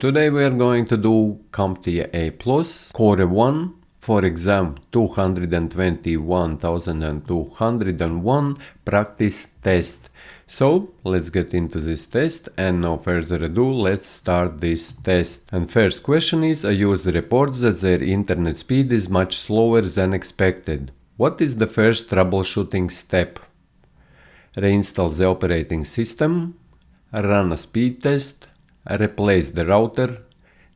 Today we are going to do CompTIA A+, Core 1 for exam 221,201 practice test. So let's get into this test, and no further ado, let's start this test. And first question is, a user reports that their internet speed is much slower than expected. What is the first troubleshooting step? Reinstall the operating system, run a speed test, replace the router,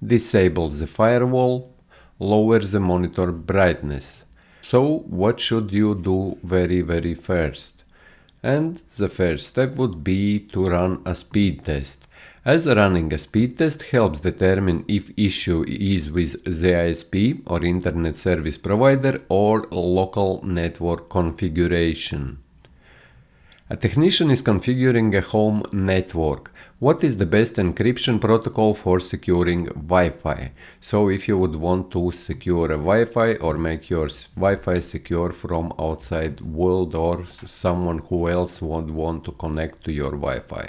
disable the firewall, lower the monitor brightness. So what should you do very first? And the first step would be to run a speed test, as running a speed test helps determine if issue is with the ISP or internet service provider or local network configuration. A technician is configuring a home network. What is the best encryption protocol for securing Wi-Fi? So if you would want to secure a Wi-Fi or make your Wi-Fi secure from outside world, or someone who else would want to connect to your Wi-Fi,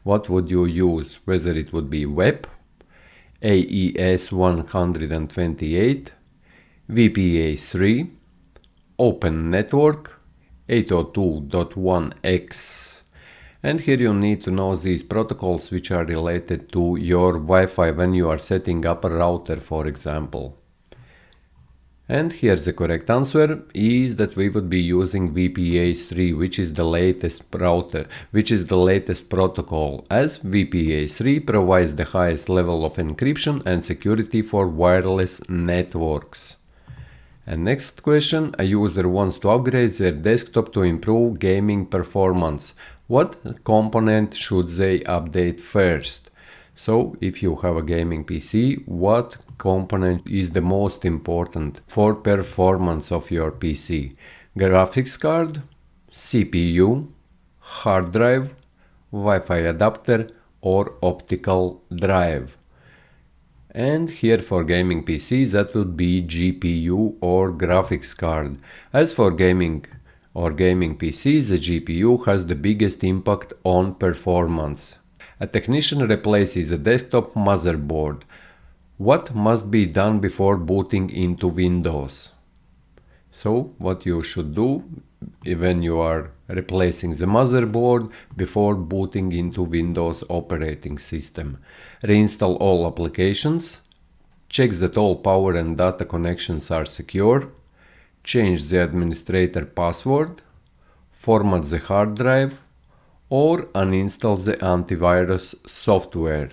what would you use? Whether it would be web, AES 128, VPA3, Open Network, 802.1x. And here you need to know these protocols which are related to your Wi-Fi when you are setting up a router, for example. And here the correct answer is that we would be using VPA3, which is the latest router, which is the latest protocol, as VPA3 provides the highest level of encryption and security for wireless networks. And next question, a user wants to upgrade their desktop to improve gaming performance. What component should they update first? So if you have a gaming PC, what component is the most important for performance of your PC? Graphics card, CPU, hard drive, Wi-Fi adapter, or optical drive? And here for gaming PC, that would be GPU or graphics card. As for gaming PC, the GPU has the biggest impact on performance. A technician replaces a desktop motherboard. What must be done before booting into Windows? So what you should do when you are replacing the motherboard before booting into Windows operating system: reinstall all applications, check that all power and data connections are secure, change the administrator password, format the hard drive, or uninstall the antivirus software.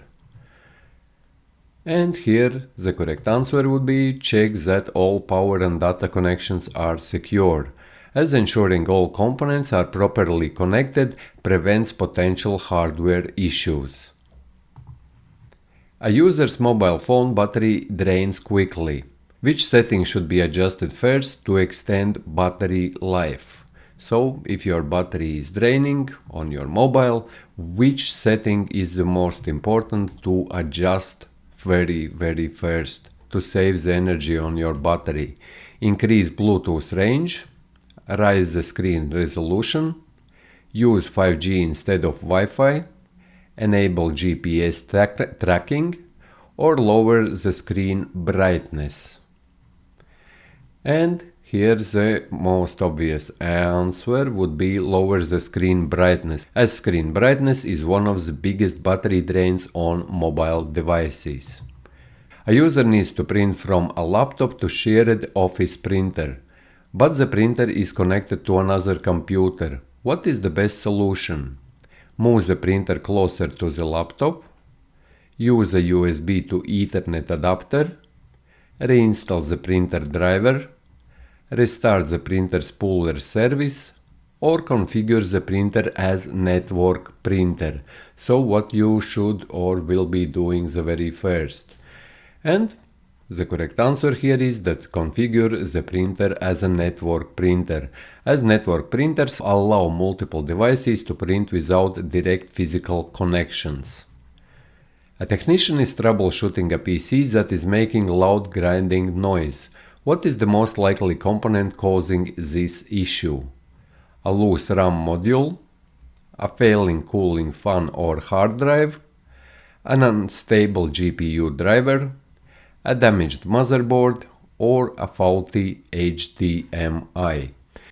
And here the correct answer would be check that all power and data connections are secure, as ensuring all components are properly connected prevents potential hardware issues. A user's mobile phone battery drains quickly. Which setting should be adjusted first to extend battery life? So if your battery is draining on your mobile, which setting is the most important to adjust very first to save the energy on your battery? Increase Bluetooth range, raise the screen resolution, use 5G instead of Wi-Fi, enable GPS tracking, or lower the screen brightness. And here the most obvious answer would be lower the screen brightness, as screen brightness is one of the biggest battery drains on mobile devices. A user needs to print from a laptop to shared office printer, but the printer is connected to another computer. What is the best solution? Move the printer closer to the laptop, use a USB to Ethernet adapter, reinstall the printer driver, restart the printer spooler service, or configure the printer as network printer. So what you should or will be doing the very first. And the correct answer here is that configure the printer as a network printer, as network printers allow multiple devices to print without direct physical connections. A technician is troubleshooting a PC that is making loud grinding noise. What is the most likely component causing this issue? A loose RAM module, a failing cooling fan or hard drive, an unstable GPU driver, a damaged motherboard, or a faulty HDMI.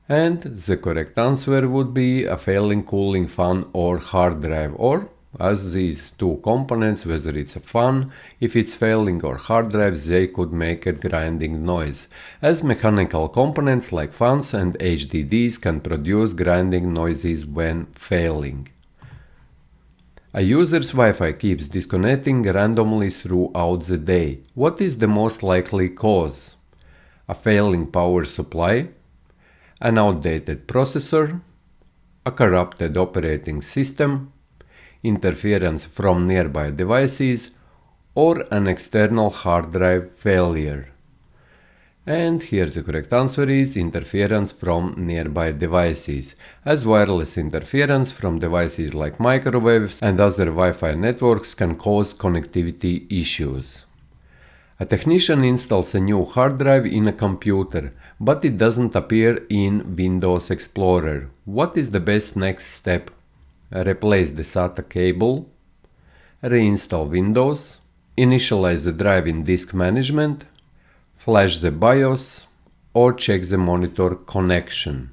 And the correct answer would be a failing cooling fan or hard drive, or as these two components, whether it's a fan, if it's failing, or hard drives, they could make a grinding noise, as mechanical components like fans and HDDs can produce grinding noises when failing. A user's Wi-Fi keeps disconnecting randomly throughout the day. What is the most likely cause? A failing power supply, an outdated processor, a corrupted operating system, interference from nearby devices, or an external hard drive failure. And here the correct answer is interference from nearby devices, as wireless interference from devices like microwaves and other Wi-Fi networks can cause connectivity issues. A technician installs a new hard drive in a computer, but it doesn't appear in Windows Explorer. What is the best next step? Replace the SATA cable, reinstall Windows, initialize the drive in disk management, flash the BIOS, or check the monitor connection.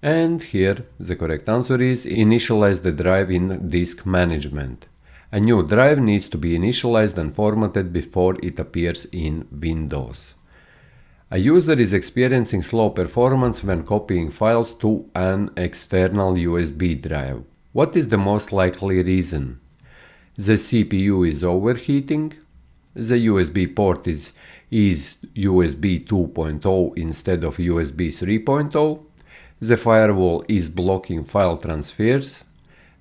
And here the correct answer is initialize the drive in disk management. A new drive needs to be initialized and formatted before it appears in Windows. A user is experiencing slow performance when copying files to an external USB drive. What is the most likely reason? The CPU is overheating, the USB port is USB 2.0 instead of USB 3.0, the firewall is blocking file transfers,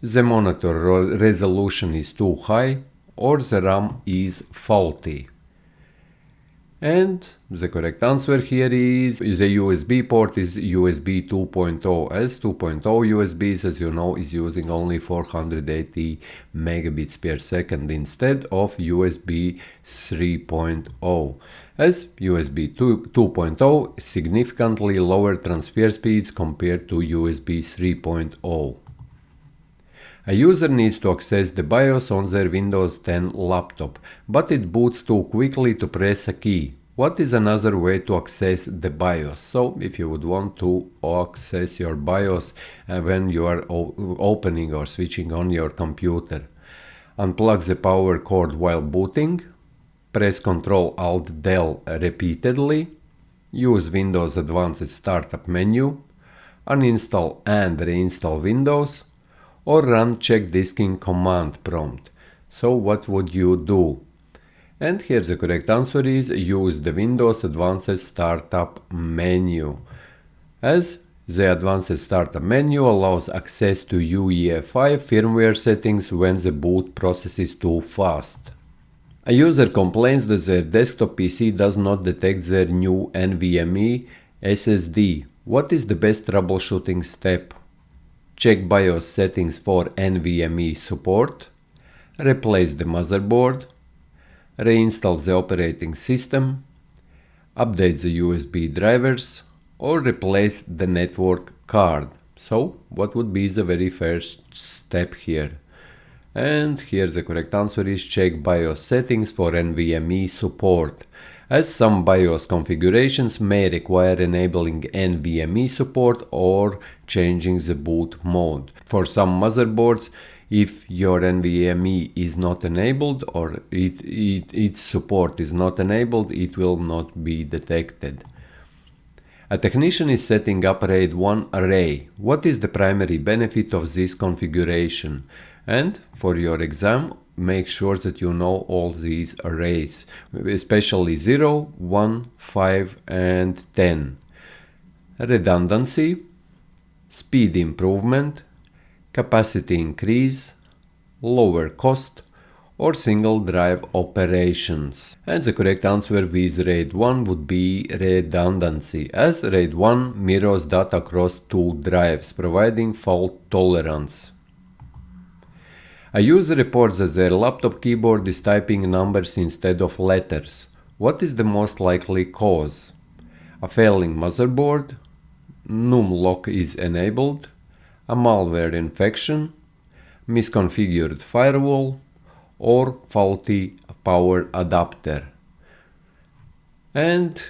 the monitor resolution is too high, or the RAM is faulty. And the correct answer here is the USB port is USB 2.0, as 2.0 USBs, as you know, is using only 480 megabits per second instead of USB 3.0, as USB 2.0 significantly lower transfer speeds compared to USB 3.0. A user needs to access the BIOS on their Windows 10 laptop, but it boots too quickly to press a key. What is another way to access the BIOS? So, if you would want to access your BIOS when you are opening or switching on your computer, unplug the power cord while booting, press Ctrl-Alt-Del repeatedly, use Windows Advanced Startup menu, uninstall and reinstall Windows, or run check disk in command prompt. So what would you do? And here the correct answer is use the Windows Advanced Startup menu, as the Advanced Startup menu allows access to UEFI firmware settings when the boot process is too fast. A user complains that their desktop PC does not detect their new NVMe SSD. What is the best troubleshooting step? Check BIOS settings for NVMe support, replace the motherboard, reinstall the operating system, update the USB drivers, or replace the network card. So, what would be the very first step here? And here the correct answer is check BIOS settings for NVMe support, as some BIOS configurations may require enabling NVMe support or changing the boot mode. For some motherboards, if your NVMe is not enabled or its support is not enabled, it will not be detected. A technician is setting up RAID 1 array. What is the primary benefit of this configuration? And for your exam, make sure that you know all these arrays, especially 0, 1, 5, and 10. Redundancy, speed improvement, capacity increase, lower cost, or single drive operations. And the correct answer with RAID 1 would be redundancy, as RAID 1 mirrors data across two drives, providing fault tolerance. A user reports that their laptop keyboard is typing numbers instead of letters. What is the most likely cause? A failing motherboard, numlock is enabled, a malware infection, misconfigured firewall, or faulty power adapter. And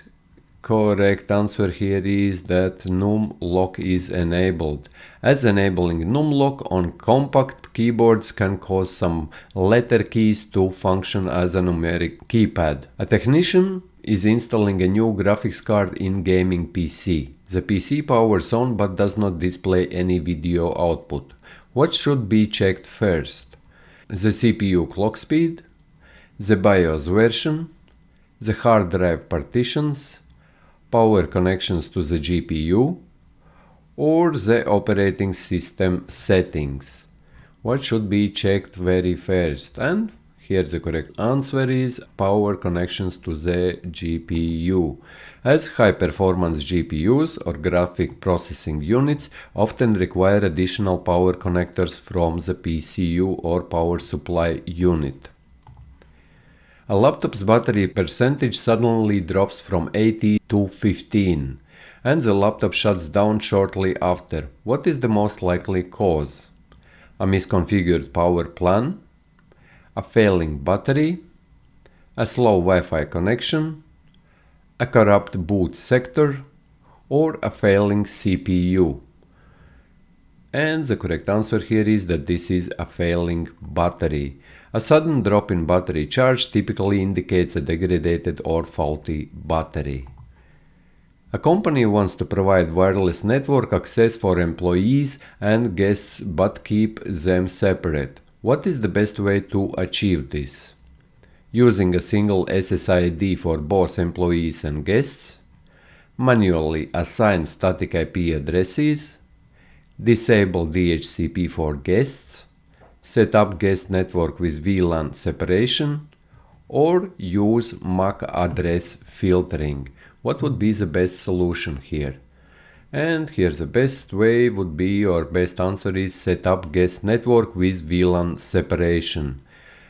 correct answer here is that num lock is enabled, as enabling num lock on compact keyboards can cause some letter keys to function as a numeric keypad. A technician is installing a new graphics card in gaming PC. The PC powers on but does not display any video output. What should be checked first? The CPU clock speed, the BIOS version, the hard drive partitions, power connections to the GPU, or the operating system settings. What should be checked very first? And here the correct answer is power connections to the GPU, as high-performance GPUs or graphic processing units often require additional power connectors from the PCU or power supply unit. A laptop's battery percentage suddenly drops from 80 to 15, and the laptop shuts down shortly after. What is the most likely cause? A misconfigured power plan, a failing battery, a slow Wi-Fi connection, a corrupt boot sector, or a failing CPU. And the correct answer here is that this is a failing battery. A sudden drop in battery charge typically indicates a degraded or faulty battery. A company wants to provide wireless network access for employees and guests but keep them separate. What is the best way to achieve this? Using a single SSID for both employees and guests, manually assign static IP addresses, disable DHCP for guests, set up guest network with VLAN separation, or use MAC address filtering. What would be the best solution here? And here the best way would be, or best answer is, set up guest network with VLAN separation,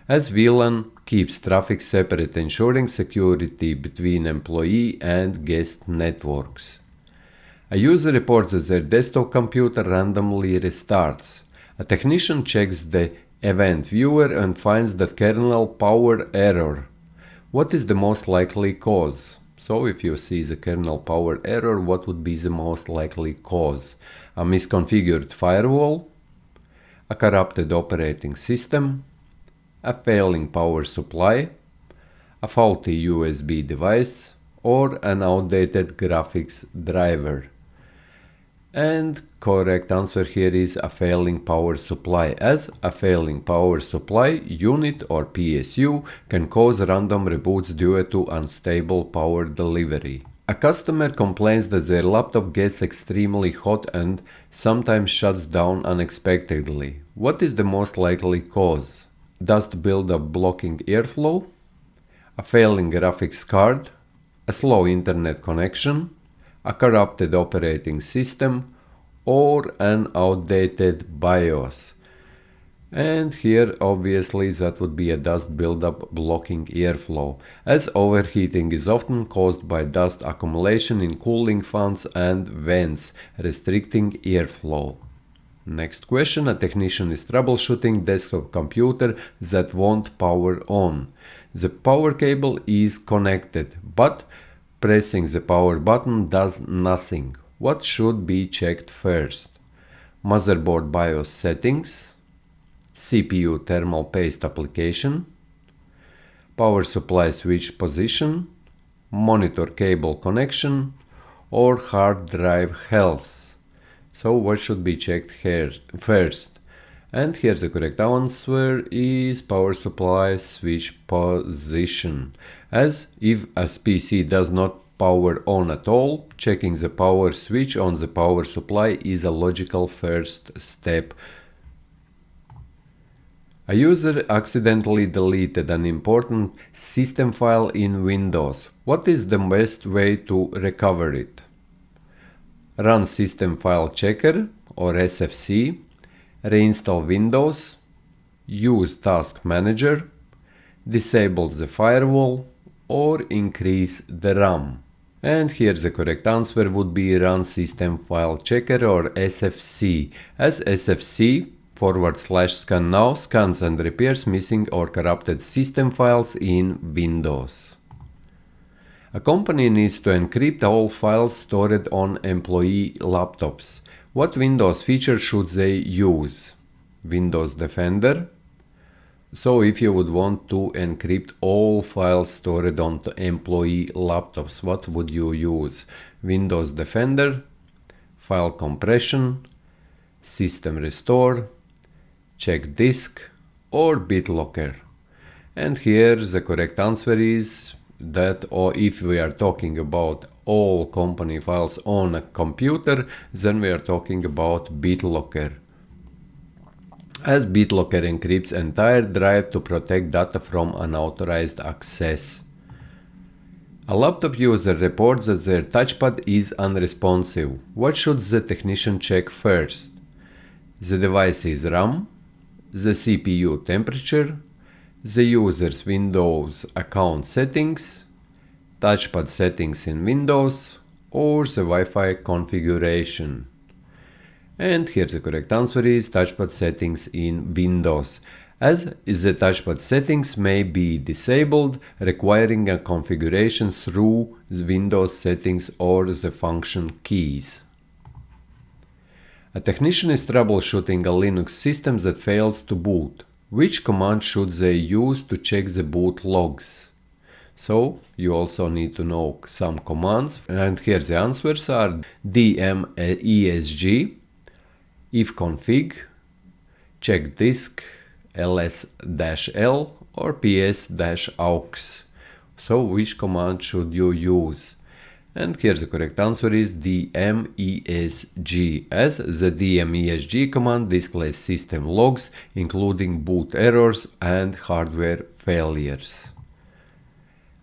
as VLAN keeps traffic separate, ensuring security between employee and guest networks. A user reports that their desktop computer randomly restarts. A technician checks the event viewer and finds that kernel power error. What is the most likely cause? So if you see the kernel power error, what would be the most likely cause? A misconfigured firewall, a corrupted operating system, a failing power supply, a faulty USB device, or an outdated graphics driver. And correct answer here is a failing power supply, as a failing power supply unit or PSU can cause random reboots due to unstable power delivery. A customer complains that their laptop gets extremely hot and sometimes shuts down unexpectedly. What is the most likely cause? Dust buildup blocking airflow, a failing graphics card, a slow internet connection, a corrupted operating system, or an outdated BIOS. And here obviously that would be a dust buildup blocking airflow, as overheating is often caused by dust accumulation in cooling fans and vents, restricting airflow. Next question, a technician is troubleshooting desktop computer that won't power on. The power cable is connected, but pressing the power button does nothing. What should be checked first? Motherboard BIOS settings, CPU thermal paste application, power supply switch position, monitor cable connection, or hard drive health. So what should be checked here first? And here the correct answer is power supply switch position, as if a PC does not power on at all, checking the power switch on the power supply is a logical first step. A user accidentally deleted an important system file in Windows. What is the best way to recover it? Run System File Checker or SFC, reinstall Windows, use Task Manager, disable the firewall, or increase the RAM. And here the correct answer would be Run System File Checker or SFC, as SFC /scan now scans and repairs missing or corrupted system files in Windows. A company needs to encrypt all files stored on employee laptops. What Windows feature should they use? Windows Defender. So if you would want to encrypt all files stored on employee laptops, what would you use? Windows Defender, File Compression, System Restore, Check Disk, or BitLocker. And here the correct answer is that, or if we are talking about all company files on a computer, then we are talking about BitLocker. As BitLocker encrypts entire drive to protect data from unauthorized access. A laptop user reports that their touchpad is unresponsive. What should the technician check first? The device's RAM, the CPU temperature, the user's Windows account settings, touchpad settings in Windows, or the Wi-Fi configuration. And here the correct answer is touchpad settings in Windows, as the touchpad settings may be disabled, requiring a configuration through the Windows settings or the function keys. A technician is troubleshooting a Linux system that fails to boot. Which command should they use to check the boot logs? So you also need to know some commands, and here the answers are dmesg, ifconfig, check disk, ls-l, or ps-aux. So which command should you use? And here the correct answer is dmesg, as the dmesg command displays system logs, including boot errors and hardware failures.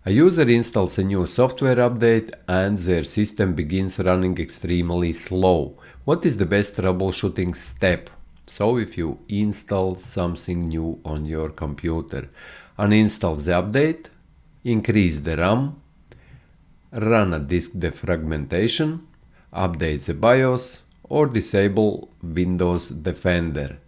A user installs a new software update and their system begins running extremely slow. What is the best troubleshooting step? So if you install something new on your computer, uninstall the update, increase the RAM, run a disk defragmentation, update the BIOS, or disable Windows Defender.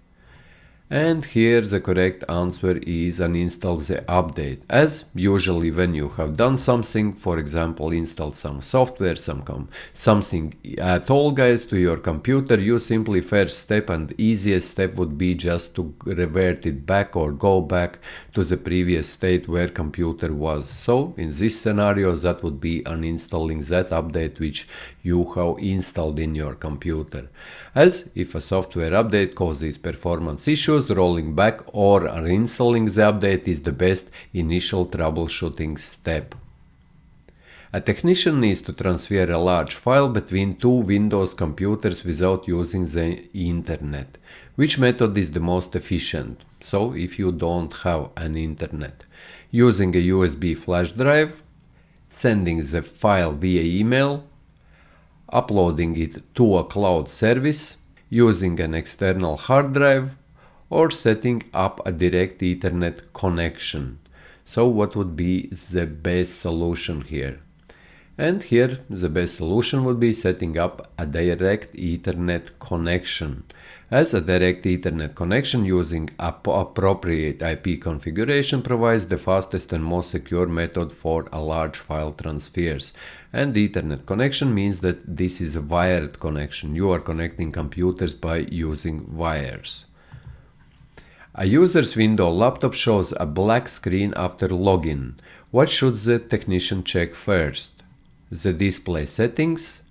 And here the correct answer is uninstall the update, as usually when you have done something, for example installed some software, something at all guys to your computer, you simply first step and easiest step would be just to revert it back or go back to the previous state where computer was. So in this scenario that would be uninstalling that update which you have installed in your computer. As if a software update causes performance issues, rolling back or uninstalling the update is the best initial troubleshooting step. A technician needs to transfer a large file between two Windows computers without using the internet. Which method is the most efficient? So if you don't have an internet, using a USB flash drive, sending the file via email, uploading it to a cloud service, using an external hard drive, or setting up a direct Ethernet connection. So what would be the best solution here? And here the best solution would be setting up a direct Ethernet connection. As a direct Ethernet connection using appropriate IP configuration provides the fastest and most secure method for a large file transfers. And the Ethernet connection means that this is a wired connection. You are connecting computers by using wires. A user's Windows laptop shows a black screen after login. What should the technician check first? The display settings,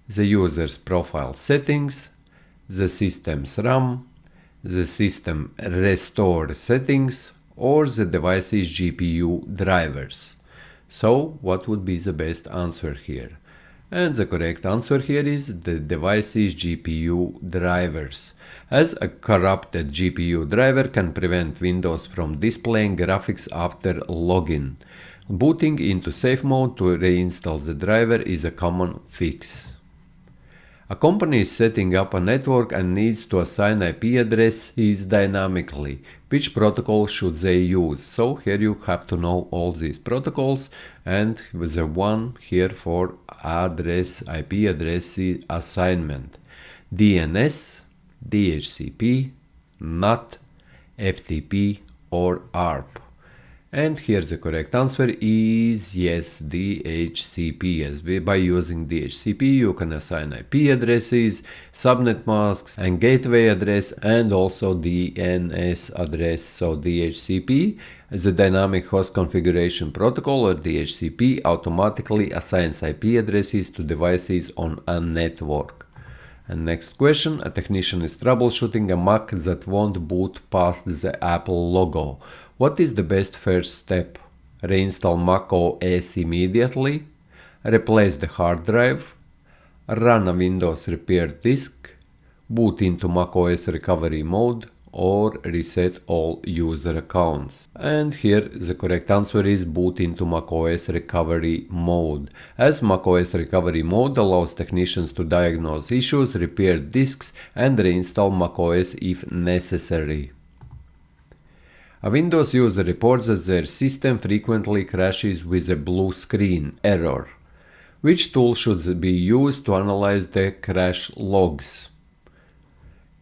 the user's profile settings, the system's RAM, the system restore settings, or the device's GPU drivers. So what would be the best answer here? And the correct answer here is the device's GPU drivers, as a corrupted GPU driver can prevent Windows from displaying graphics after login. Booting into safe mode to reinstall the driver is a common fix. A company is setting up a network and needs to assign IP addresses dynamically. Which protocol should they use? So here you have to know all these protocols, and the one here for IP address assignment: DNS, DHCP, NAT, FTP or ARP. And here the correct answer is yes, DHCP. As by using DHCP you can assign IP addresses, subnet masks and gateway address and also DNS address. So DHCP is a dynamic host configuration protocol, or DHCP automatically assigns IP addresses to devices on a network. And next question, a technician is troubleshooting a Mac that won't boot past the Apple logo. What is the best first step? Reinstall Mac OS immediately, replace the hard drive, run a Windows repair disk, boot into Mac OS recovery mode, or reset all user accounts. And here the correct answer is boot into macOS recovery mode, as macOS recovery mode allows technicians to diagnose issues, repair disks and reinstall macOS if necessary. A Windows user reports that their system frequently crashes with a blue screen error. Which tool should be used to analyze the crash logs?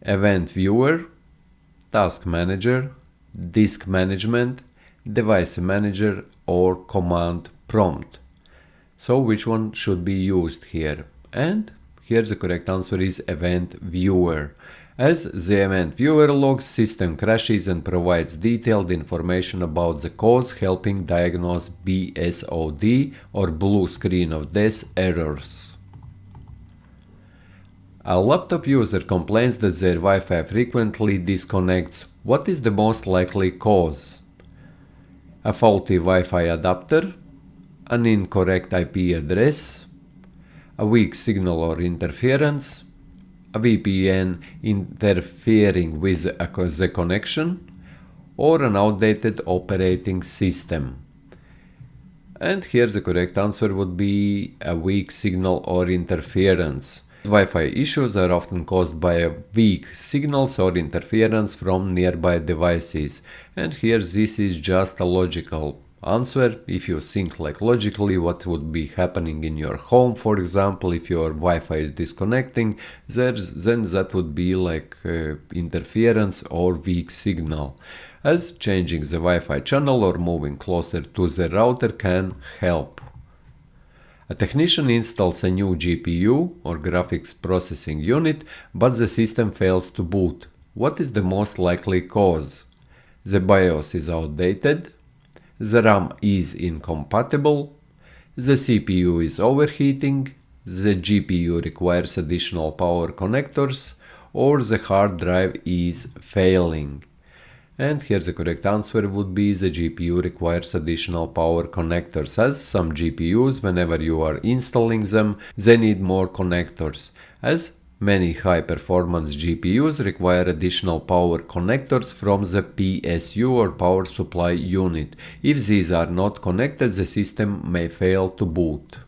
Event Viewer, Task Manager, Disk Management, Device Manager or Command Prompt. So which one should be used here? And here the correct answer is Event Viewer, as the Event Viewer logs system crashes and provides detailed information about the cause, helping diagnose BSOD or blue screen of death errors. A laptop user complains that their Wi-Fi frequently disconnects. What is the most likely cause? A faulty Wi-Fi adapter, an incorrect IP address, a weak signal or interference, a VPN interfering with the connection, or an outdated operating system. And here the correct answer would be a weak signal or interference. Wi-Fi issues are often caused by weak signals or interference from nearby devices. And here this is just a logical answer. If you think like logically what would be happening in your home, for example, if your Wi-Fi is disconnecting, then that would be like interference or weak signal, as changing the Wi-Fi channel or moving closer to the router can help. A technician installs a new GPU or graphics processing unit, but the system fails to boot. What is the most likely cause? The BIOS is outdated, the RAM is incompatible, the CPU is overheating, the GPU requires additional power connectors, or the hard drive is failing. And here the correct answer would be the GPU requires additional power connectors, as some GPUs, whenever you are installing them, they need more connectors, as many high-performance GPUs require additional power connectors from the PSU or power supply unit. If these are not connected, the system may fail to boot.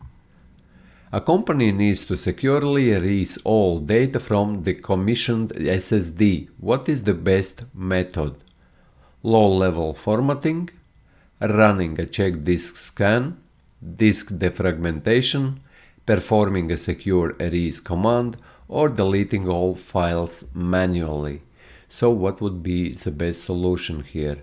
A company needs to securely erase all data from decommissioned SSD. What is the best method? Low-level formatting, running a check disk scan, disk defragmentation, performing a secure erase command, or deleting all files manually. So what would be the best solution here?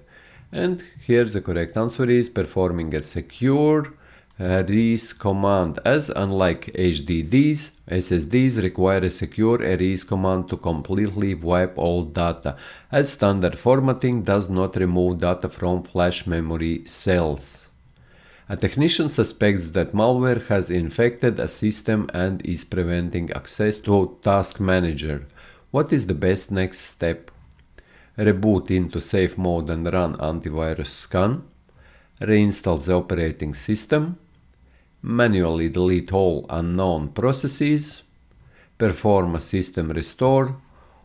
And here the correct answer is performing a secure erase command, as unlike HDDs, SSDs require a secure erase command to completely wipe all data, as standard formatting does not remove data from flash memory cells. A technician suspects that malware has infected a system and is preventing access to Task Manager. What is the best next step? Reboot into safe mode and run antivirus scan, reinstall the operating system, manually delete all unknown processes, perform a system restore,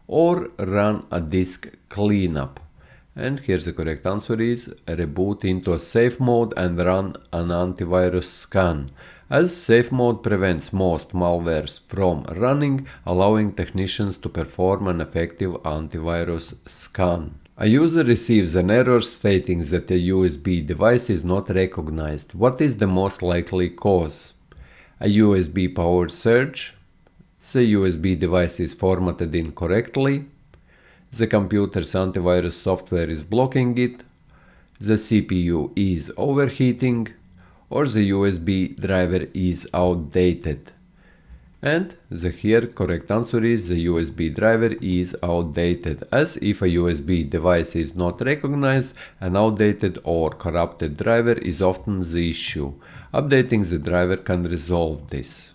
or run a disk cleanup. And here the correct answer is reboot into a safe mode and run an antivirus scan, as safe mode prevents most malwares from running, allowing technicians to perform an effective antivirus scan. A user receives an error stating that a USB device is not recognized. What is the most likely cause? A USB power surge, the USB device is formatted incorrectly, the computer's antivirus software is blocking it, the CPU is overheating, or the USB driver is outdated. And the here correct answer is the USB driver is outdated, as if a USB device is not recognized, an outdated or corrupted driver is often the issue. Updating the driver can resolve this.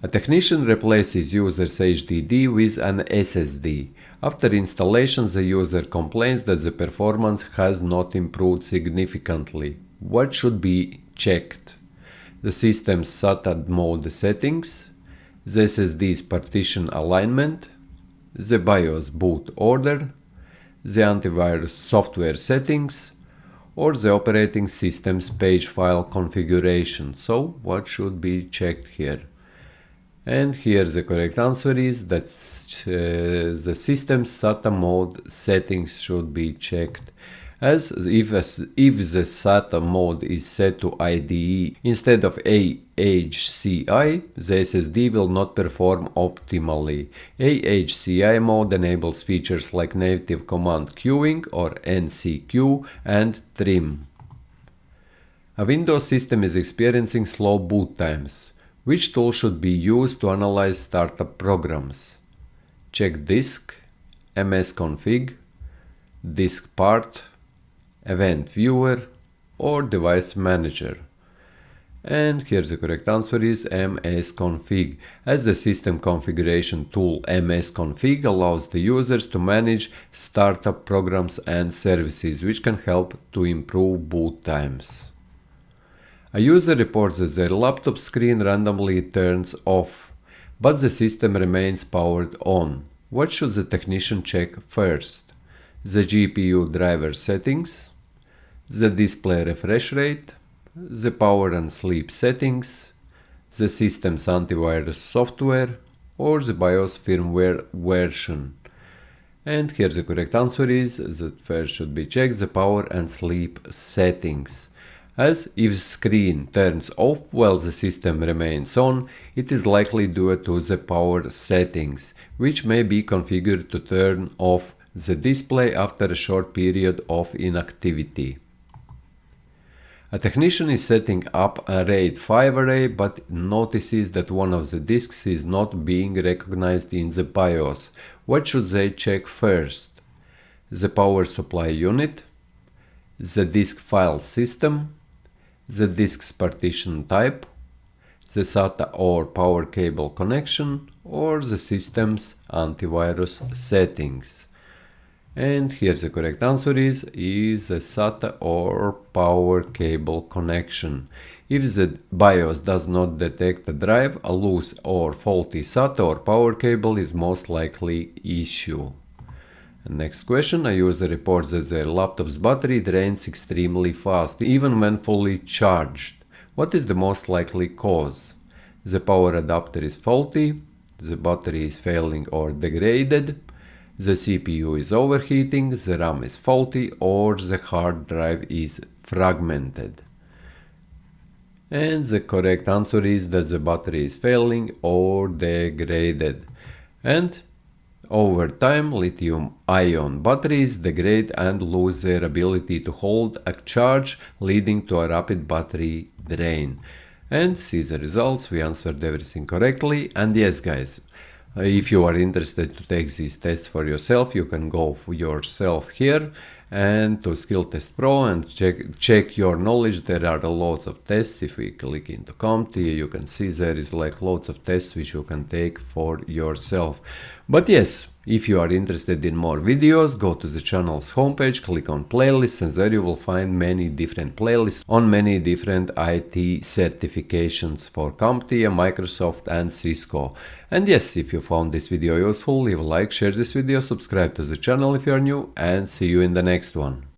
A technician replaces user's HDD with an SSD. After installation, the user complains that the performance has not improved significantly. What should be checked? The system's SATA mode settings, the SSD's partition alignment, the BIOS boot order, the antivirus software settings, or the operating system's page file configuration. So, what should be checked here? And here the correct answer is that the system's SATA mode settings should be checked, as if the SATA mode is set to IDE instead of AHCI, the SSD will not perform optimally. AHCI mode enables features like native command queuing or NCQ and trim. A Windows system is experiencing slow boot times. Which tool should be used to analyze startup programs? Check disk, msconfig, disk part, event viewer, or device manager. And here the correct answer is msconfig, as the system configuration tool msconfig allows the users to manage startup programs and services, which can help to improve boot times. A user reports that their laptop screen randomly turns off, but the system remains powered on. What should the technician check first? The GPU driver settings, the display refresh rate, the power and sleep settings, the system's antivirus software, or the BIOS firmware version. And here the correct answer is that first should be checked the power and sleep settings, as if screen turns off while the system remains on, it is likely due to the power settings, which may be configured to turn off the display after a short period of inactivity. A technician is setting up a RAID 5 array but notices that one of the disks is not being recognized in the BIOS. What should they check first? The power supply unit, the disk file system, the disk's partition type, the SATA or power cable connection, or the system's antivirus settings. And here the correct answer is the SATA or power cable connection. If the BIOS does not detect a drive, a loose or faulty SATA or power cable is most likely issue. And next question, a user reports that their laptop's battery drains extremely fast, even when fully charged. What is the most likely cause? The power adapter is faulty, the battery is failing or degraded, the CPU is overheating, the RAM is faulty, or the hard drive is fragmented. And the correct answer is that the battery is failing or degraded. And over time, lithium-ion batteries degrade and lose their ability to hold a charge, leading to a rapid battery drain. And see the results, we answered everything correctly. And yes guys, if you are interested to take these tests for yourself, you can go for yourself here and to Skill Test Pro and check your knowledge. There are lots of tests. If we click into CompTIA, you can see there is like lots of tests which you can take for yourself. But yes, if you are interested in more videos, go to the channel's homepage, click on playlists, and there you will find many different playlists on many different IT certifications for CompTIA, Microsoft and Cisco. And yes, if you found this video useful, leave a like, share this video, subscribe to the channel if you are new, and see you in the next one.